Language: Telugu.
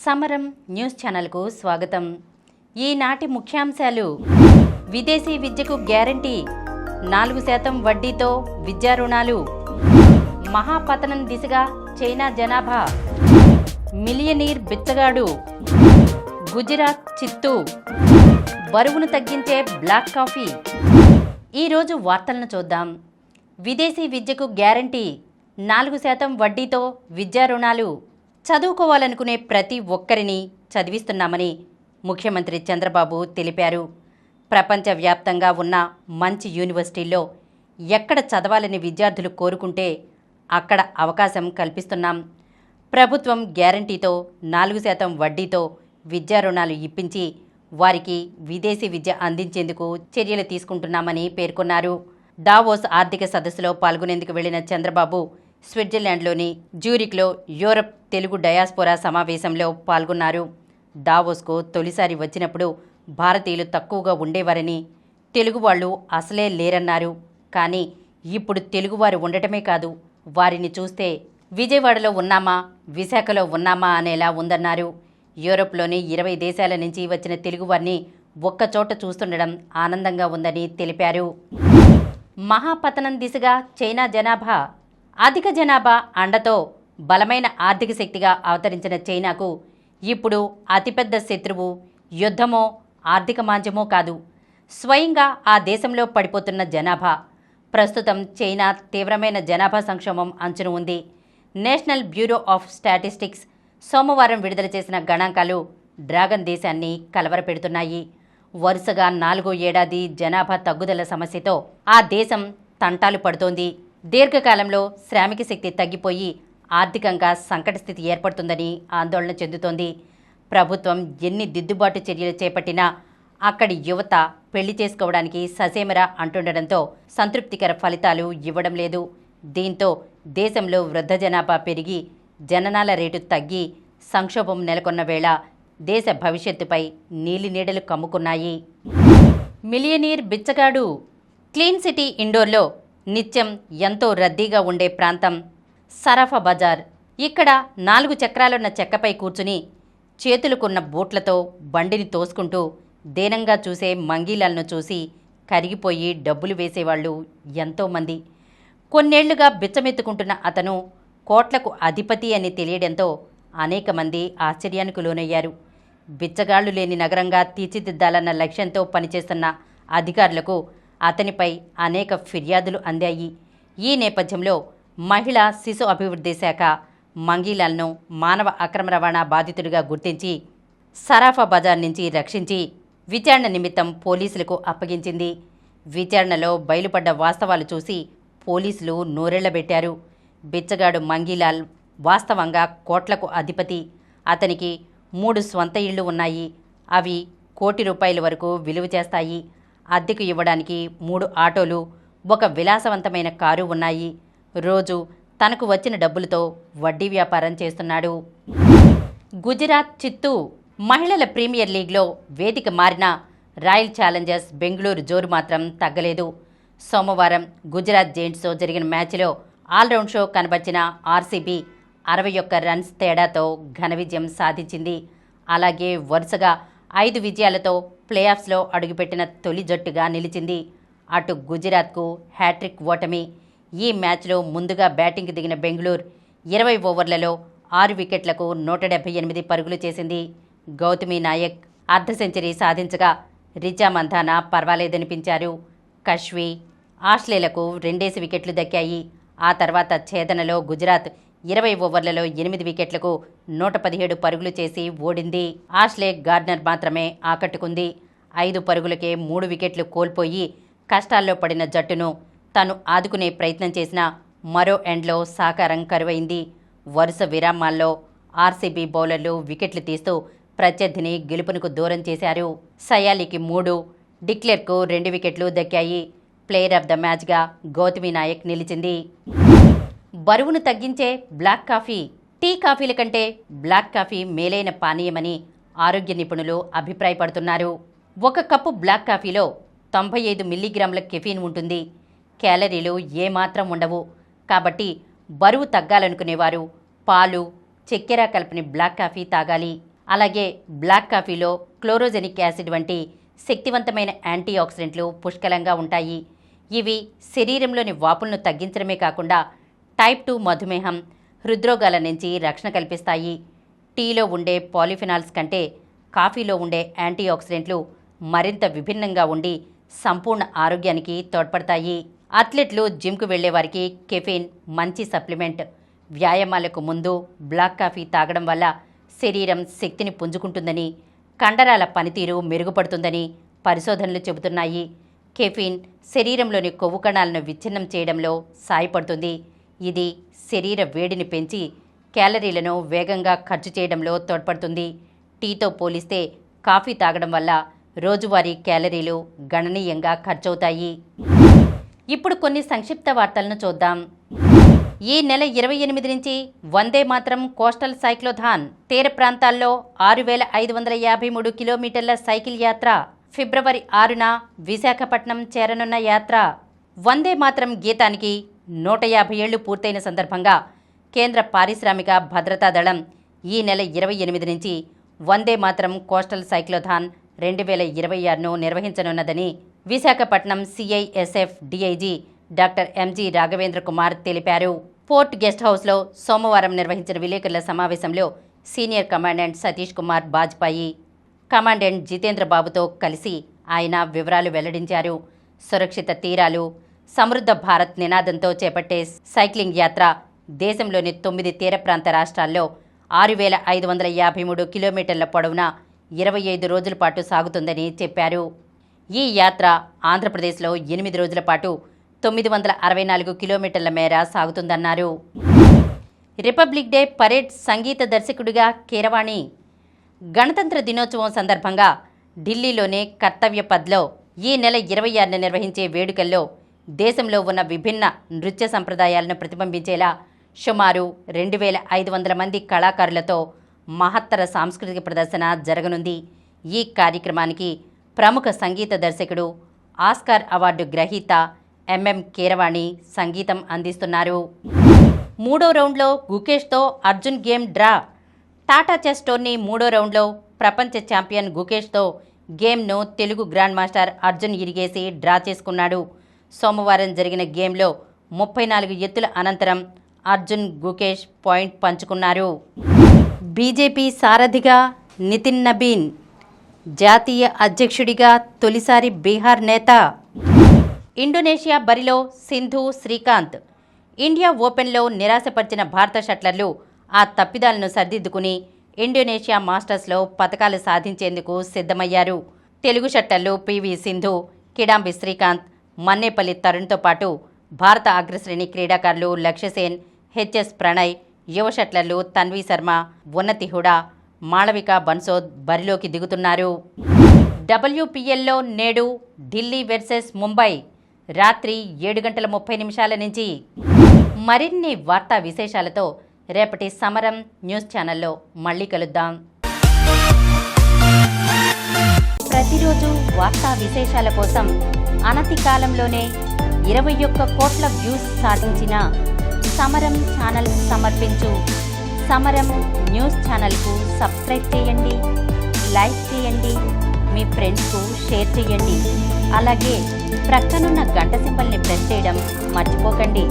సమరం న్యూస్ ఛానల్కు స్వాగతం. ఈనాటి ముఖ్యాంశాలు: విదేశీ విద్యకు గ్యారంటీ, 4% వడ్డీతో విద్యా రుణాలు, మహాపతనం దిశగా చైనా జనాభా, మిలియనీర్ బిచ్చగాడు, గుజరాత్ చిత్తూ, బరువును తగ్గించే బ్లాక్ కాఫీ. ఈరోజు వార్తలను చూద్దాం. విదేశీ విద్యకు గ్యారంటీ, 4% వడ్డీతో విద్యా రుణాలు. చదువుకోవాలనుకునే ప్రతి ఒక్కరిని చదివిస్తున్నామని ముఖ్యమంత్రి చంద్రబాబు తెలిపారు. ప్రపంచవ్యాప్తంగా ఉన్న మంచి యూనివర్సిటీల్లో ఎక్కడ చదవాలని విద్యార్థులు కోరుకుంటే అక్కడ అవకాశం కల్పిస్తున్నాం. ప్రభుత్వం గ్యారంటీతో 4% వడ్డీతో విద్యా రుణాలు ఇప్పించి వారికి విదేశీ విద్య అందించేందుకు చర్యలు తీసుకుంటున్నామని పేర్కొన్నారు. డావోస్ ఆర్థిక సదస్సులో పాల్గొనేందుకు వెళ్లిన చంద్రబాబు స్విట్జర్లాండ్లోని జ్యూరిక్లో యూరప్ తెలుగు డయాస్పోరా సమావేశంలో పాల్గొన్నారు. డావోస్కు తొలిసారి వచ్చినప్పుడు భారతీయులు తక్కువగా ఉండేవారని, తెలుగు వాళ్ళు అసలే లేరన్నారు. కానీ ఇప్పుడు తెలుగువారు ఉండటమే కాదు, వారిని చూస్తే విజయవాడలో ఉన్నామా, విశాఖలో ఉన్నామా అనేలా ఉందన్నారు. యూరప్లోని 20 దేశాల నుంచి వచ్చిన తెలుగువారిని ఒక్కచోట చూస్తుండడం ఆనందంగా ఉందని తెలిపారు. మహాపతనం దిశగా చైనా జనాభా. అధిక జనాభా అండతో బలమైన ఆర్థిక శక్తిగా అవతరించిన చైనాకు ఇప్పుడు అతిపెద్ద శత్రువు యుద్ధమో ఆర్థిక మాంద్యమో కాదు, స్వయంగా ఆ దేశంలో పడిపోతున్న జనాభా. ప్రస్తుతం చైనా తీవ్రమైన జనాభా సంక్షోభం అంచున ఉంది. నేషనల్ బ్యూరో ఆఫ్ స్టాటిస్టిక్స్ సోమవారం విడుదల చేసిన గణాంకాలు డ్రాగన్ దేశాన్ని కలవరపెడుతున్నాయి. వరుసగా 4వ ఏడాది జనాభా తగ్గుదల సమస్యతో ఆ దేశం తంటాలు పడుతోంది. దీర్ఘకాలంలో శ్రామిక శక్తి తగ్గిపోయి ఆర్థికంగా సంకట స్థితి ఏర్పడుతుందని ఆందోళన చెందుతోంది. ప్రభుత్వం ఎన్ని దిద్దుబాటు చర్యలు చేపట్టినా అక్కడి యువత పెళ్లి చేసుకోవడానికి ససేమరా అంటుండడంతో సంతృప్తికర ఫలితాలు ఇవ్వడం లేదు. దీంతో దేశంలో వృద్ధ జనాభా పెరిగి జననాల రేటు తగ్గి సంక్షోభం నెలకొన్న వేళ దేశ భవిష్యత్తుపై నీలినీడలు కమ్ముకున్నాయి. మిలియనీర్ బిచ్చగాడు. క్లీన్ సిటీ ఇండోర్లో నిత్యం ఎంతో రద్దీగా ఉండే ప్రాంతం సరాఫా బజార్. ఇక్కడ 4 చక్రాలున్న చెక్కపై కూర్చుని చేతులకున్న బూట్లతో బండిని తోసుకుంటూ దీనంగా చూసే మంగీలాలను చూసి కరిగిపోయి డబ్బులు వేసేవాళ్ళు ఎంతోమంది. కొన్నేళ్లుగా బిచ్చమెత్తుకుంటున్న అతను కోట్లకు అధిపతి అని తెలియడంతో అనేక మంది ఆశ్చర్యానికి లోనయ్యారు. బిచ్చగాళ్లు లేని నగరంగా తీర్చిదిద్దాలన్న లక్ష్యంతో పనిచేస్తున్న అధికారులకు అతనిపై అనేక ఫిర్యాదులు అందాయి. ఈ నేపథ్యంలో మహిళా శిశు అభివృద్ధి శాఖ మంగీలాలను మానవ అక్రమ రవాణా బాధితుడిగా గుర్తించి సరాఫా బజార్ నుంచి రక్షించి విచారణ నిమిత్తం పోలీసులకు అప్పగించింది. విచారణలో బయలుపడ్డ వాస్తవాలు చూసి పోలీసులు నోరెళ్లబెట్టారు. బిచ్చగాడు మంగీలాల్ వాస్తవంగా కోట్లకు అధిపతి. అతనికి 3 స్వంత ఇళ్లు ఉన్నాయి. అవి ₹1 కోటి వరకు విలువ చేస్తాయి. అద్దెకు ఇవ్వడానికి 3 ఆటోలు, ఒక విలాసవంతమైన కారు ఉన్నాయి. రోజు తనకు వచ్చిన డబ్బులతో వడ్డీ వ్యాపారం చేస్తున్నాడు. గుజరాత్ చిత్తూ. మహిళల ప్రీమియర్ లీగ్లో వేదిక మారిన రాయల్ ఛాలెంజర్స్ బెంగళూరు జోరు మాత్రం తగ్గలేదు. సోమవారం గుజరాత్ జెయింట్స్తో జరిగిన మ్యాచ్లో ఆల్రౌండ్ షో కనబర్చిన ఆర్సీబీ 61 రన్స్ తేడాతో ఘన విజయం సాధించింది. అలాగే వరుసగా 5 విజయాలతో ప్లేఆఫ్స్లో అడుగుపెట్టిన తొలి జట్టుగా నిలిచింది. అటు గుజరాత్కు హ్యాట్రిక్ ఓటమి. ఈ మ్యాచ్లో ముందుగా బ్యాటింగ్కి దిగిన బెంగళూరు 20 ఓవర్లలో 6 వికెట్లకు 178 పరుగులు చేసింది. గౌతమి నాయక్ అర్ధ సెంచరీ సాధించగా రిచా మంధానా పర్వాలేదనిపించారు. కష్వి, ఆస్ట్రేలియాకు 2 వికెట్లు దక్కాయి. ఆ తర్వాత ఛేదనలో గుజరాత్ 20 ఓవర్లలో 8 వికెట్లకు 117 పరుగులు చేసి ఓడింది. ఆష్లే గార్డ్నర్ మాత్రమే ఆకట్టుకుంది. 5 పరుగులకే 3 వికెట్లు కోల్పోయి కష్టాల్లో పడిన జట్టును తను ఆదుకునే ప్రయత్నం చేసిన మరో ఎండ్లో సహకారం కరువైంది. వరుస విరామాల్లో ఆర్సీబీ బౌలర్లు వికెట్లు తీస్తూ ప్రత్యర్థిని గెలుపునకు దూరం చేశారు. సయాలికి 3, డిక్లెర్కు 2 వికెట్లు దక్కాయి. ప్లేయర్ ఆఫ్ ద మ్యాచ్గా గౌతమి నాయక్ నిలిచింది. బరువును తగ్గించే బ్లాక్ కాఫీ. టీ కాఫీల కంటే బ్లాక్ కాఫీ మేలైన పానీయమని ఆరోగ్య నిపుణులు అభిప్రాయపడుతున్నారు. 1 కప్పు బ్లాక్ కాఫీలో 95 మిల్లీగ్రాముల కెఫీన్ ఉంటుంది. క్యాలరీలు ఏమాత్రం ఉండవు. కాబట్టి బరువు తగ్గాలనుకునేవారు పాలు, చక్కెర కలిపిన బ్లాక్ కాఫీ తాగాలి. అలాగే బ్లాక్ కాఫీలో క్లోరోజెనిక్ యాసిడ్ వంటి శక్తివంతమైన యాంటీ ఆక్సిడెంట్లు పుష్కలంగా ఉంటాయి. ఇవి శరీరంలోని వాపులను తగ్గించడమే కాకుండా టైప్ 2 మధుమేహం, హృద్రోగాల నుంచి రక్షణ కల్పిస్తాయి. టీలో ఉండే పాలిఫినాల్స్ కంటే కాఫీలో ఉండే యాంటీ ఆక్సిడెంట్లు మరింత విభిన్నంగా ఉండి సంపూర్ణ ఆరోగ్యానికి తోడ్పడతాయి. అథ్లెట్లు జిమ్కు వెళ్లేవారికి కెఫీన్ మంచి సప్లిమెంట్. వ్యాయామాలకు ముందు బ్లాక్ కాఫీ తాగడం వల్ల శరీరం శక్తిని పుంజుకుంటుందని, కండరాల పనితీరు మెరుగుపడుతుందని పరిశోధనలు చెబుతున్నాయి. కెఫీన్ శరీరంలోని కొవ్వు కణాలను విచ్ఛిన్నం చేయడంలో సాయపడుతుంది. ఇది శరీర వేడిని పెంచి క్యాలరీలను వేగంగా ఖర్చు చేయడంలో తోడ్పడుతుంది. టీతో పోలిస్తే కాఫీ తాగడం వల్ల రోజువారీ క్యాలరీలు గణనీయంగా ఖర్చవుతాయి. ఇప్పుడు కొన్ని సంక్షిప్త వార్తలను చూద్దాం. ఈ నెల 28 నుంచి వందే మాతరం కోస్టల్ సైక్లోథాన్, తీర ప్రాంతాల్లో 6553 కిలోమీటర్ల సైకిల్ యాత్ర, ఫిబ్రవరి 6న విశాఖపట్నం చేరనున్న యాత్ర. వందే మాతరం గీతానికి 150 ఏళ్లు పూర్తయిన సందర్భంగా కేంద్ర పారిశ్రామిక భద్రతా దళం ఈ నెల 28 నుంచి వందే మాతరం కోస్టల్ సైక్లోథాన్ 2026ను నిర్వహించనున్నదని Visakhapatnam CISF DIG doctor MG Raghavendra Kumar తెలిపారు. పోర్ట్ గెస్ట్ హౌస్లో సోమవారం నిర్వహించిన విలేకరుల సమావేశంలో senior commandant Satish Kumar Bajpai, commandant Jitendra బాబుతో కలిసి ఆయన వివరాలు వెల్లడించారు. సురక్షిత తీరాలు, సమృద్ధ భారత్ నినాదంతో చేపట్టే సైక్లింగ్ యాత్ర దేశంలోని 9 తీర ప్రాంత రాష్ట్రాల్లో 6553 కిలోమీటర్ల పొడవున 25 రోజుల పాటు సాగుతుందని చెప్పారు. ఈ యాత్ర ఆంధ్రప్రదేశ్లో 8 రోజుల పాటు 964 కిలోమీటర్ల మేర సాగుతుందన్నారు. రిపబ్లిక్ డే పరేడ్ సంగీత దర్శకుడిగా కీరవాణి. గణతంత్ర దినోత్సవం సందర్భంగా ఢిల్లీలోని కర్తవ్య పథ్లో ఈ నెల 26న నిర్వహించే వేడుకల్లో దేశంలో ఉన్న విభిన్న నృత్య సంప్రదాయాలను ప్రతిబింబించేలా సుమారు 2500 మంది కళాకారులతో మహత్తర సాంస్కృతిక ప్రదర్శన జరగనుంది. ఈ కార్యక్రమానికి ప్రముఖ సంగీత దర్శకుడు, ఆస్కార్ అవార్డు గ్రహీత ఎంఎం కీరవాణి సంగీతం అందిస్తున్నారు. 3వ రౌండ్లో గుకేష్తో Arjun game draw. Tata chess టోర్నీ 3వ రౌండ్లో ప్రపంచ ఛాంపియన్ గుకేష్తో గేమ్ను Telugu grand master Arjun Erigaisi draw చేసుకున్నాడు. సోమవారం జరిగిన గేమ్లో 34 ఎత్తుల అనంతరం అర్జున్, గుకేష్ పాయింట్ పంచుకున్నారు. బీజేపీ సారథిగా నితిన్ నబీన్, జాతీయ అధ్యక్షుడిగా తొలిసారి బీహార్ నేత. ఇండోనేషియా బరిలో సింధు, శ్రీకాంత్. ఇండియా ఓపెన్లో నిరాశపరిచిన భారత షట్లర్లు ఆ తప్పిదాలను సరిదిద్దుకుని ఇండోనేషియా మాస్టర్స్లో పతకాలు సాధించేందుకు సిద్ధమయ్యారు. తెలుగు షట్లర్లు పివి సింధు, కిడాంబి శ్రీకాంత్, మన్నేపల్లి తరుణ్తో పాటు భారత అగ్రశ్రేణి క్రీడాకారులు లక్ష్యసేన్, హెచ్ఎస్ ప్రణయ్, యువ షట్లర్లు తన్వీ శర్మ, ఉన్నతి హుడా, మాళవిక బన్సోద్ బరిలోకి దిగుతున్నారు. WPLలో నేడు ఢిల్లీ వర్సెస్ ముంబై రాత్రి 7:30 నుంచి. మరిన్ని వార్తా విశేషాలతో రేపటి సమరం న్యూస్ ఛానల్లో మళ్ళీ కలుద్దాం. ప్రతిరోజు వార్తా విశేషాల కోసం అనతి కాలంలోనే 21 కోట్ల వ్యూస్ సాధించిన సమరం ఛానల్ సమర్పించు సమరం న్యూస్ ఛానల్కు సబ్స్క్రైబ్ చేయండి, లైక్ చేయండి, మీ ఫ్రెండ్స్కు షేర్ చేయండి. అలాగే ప్రక్కనున్న గంట సింబల్ని ప్రెస్ చేయడం మర్చిపోకండి.